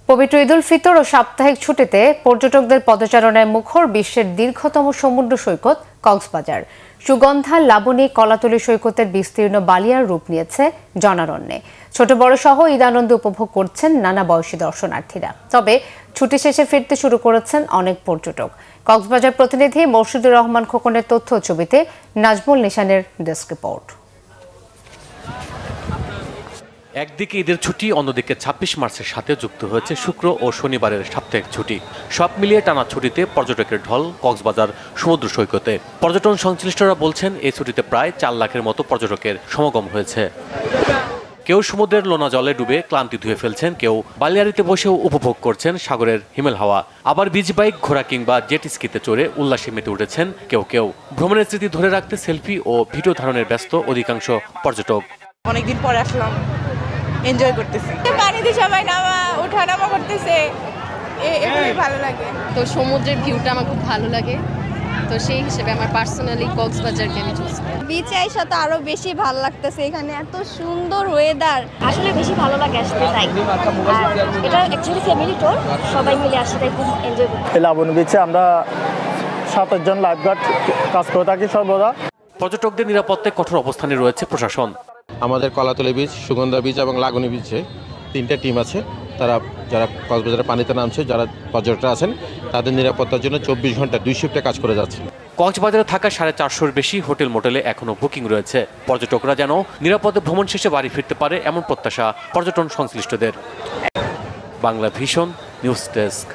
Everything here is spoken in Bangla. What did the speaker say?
পবিত্র ঈদুল ফিতর ও সাপ্তাহিক ছুটিতে পর্যটকদের পদচারণায় মুখর বিশ্বের দীর্ঘতম সমুদ্র সৈকত কক্সবাজার। সুগন্ধা, লাবণী, কলাতলী সৈকতের বিস্তীর্ণ বালিয়ার রূপ নিয়েছে জনারণ্যে। ছোট বড় সহ ঈদ আনন্দ উপভোগ করছেন নানা বয়সী দর্শনার্থীরা। তবে ছুটি শেষে ফিরতে শুরু করেছেন অনেক পর্যটক। কক্সবাজার প্রতিনিধি মোর্শেদুর রহমান খোকনের তথ্য ছবিতে নাজমুল নিশানের ডেস্ক রিপোর্ট। একদিকে ঈদের ছুটি, অন্যদিকে ২৬ মার্চের সাথে যুক্ত হয়েছে শুক্র ও শনিবারের সাপ্তাহিক ছুটি। সব মিলিয়ে টানা ছুটিতে পর্যটকের ঢল কক্সবাজার সমুদ্র সৈকতে। পর্যটন সংশ্লিষ্টরা বলছেন এই ছুটিতে প্রায় ৪ লাখের মতো পর্যটকের সমাগম হয়েছে। কেউ সমুদ্রের লোনা জলে ডুবে ক্লান্তি ধুয়ে ফেলছেন, কেউ বালিয়াড়িতে বসেও উপভোগ করছেন সাগরের হিমেল হাওয়া। আবার বিচ বাইক, ঘোড়া কিংবা জেট স্কিতে চড়ে উল্লাসে মেতে উঠেছেন কেউ কেউ। ভ্রমণের স্মৃতি ধরে রাখতে সেলফি ও ভিডিও ধারণের ব্যস্ত অধিকাংশ পর্যটক। অনেকদিন পর আসলাম, এনজয় করতেছি। পানিতে সবাই ওঠানামা করতেছে, এগুলোই ভালো লাগে। তো সমুদ্রের ভিউটা আমার খুব ভালো লাগে, তো সেই হিসেবে আমার পার্সোনালি কক্সবাজারকে আমি চুজ করি। বিচে আইসা তো আরো বেশি ভালো লাগতেছে, এখানে এত সুন্দর ওয়েদার, আসলে বেশি ভালো লাগে আসতে তাই। আর এটা অ্যাকচুয়ালি ফ্যামিলি ট্যুর, সবাই মিলে আসলে তাই খুব এনজয় করি। লাবণী বিচে আমরা ২৭ জন লাইফগার্ড কাজ করে থাকি সর্বদা। পর্যটকদের নিরাপত্তায় কঠোর অবস্থানে রয়েছে প্রশাসন। আমাদের কলাতলী বিচ, সুগন্ধা বিচ এবং লাবণী বিচে 3টা টিম আছে। তারা যারা কক্সবাজারের পানিতে নামছে, যারা পর্যটক আছেন, তাদের নিরাপত্তার জন্য 24 ঘন্টা 2 শিফটে কাজ করে যাচ্ছে। কক্সবাজারে থাকা 450-এর বেশি হোটেল মোটেলে এখনও বুকিং রয়েছে। পর্যটকরা যেন নিরাপদে ভ্রমণ শেষে বাড়ি ফিরতে পারে, এমন প্রত্যাশা পর্যটন সংশ্লিষ্টদের। Bangla vision news desk.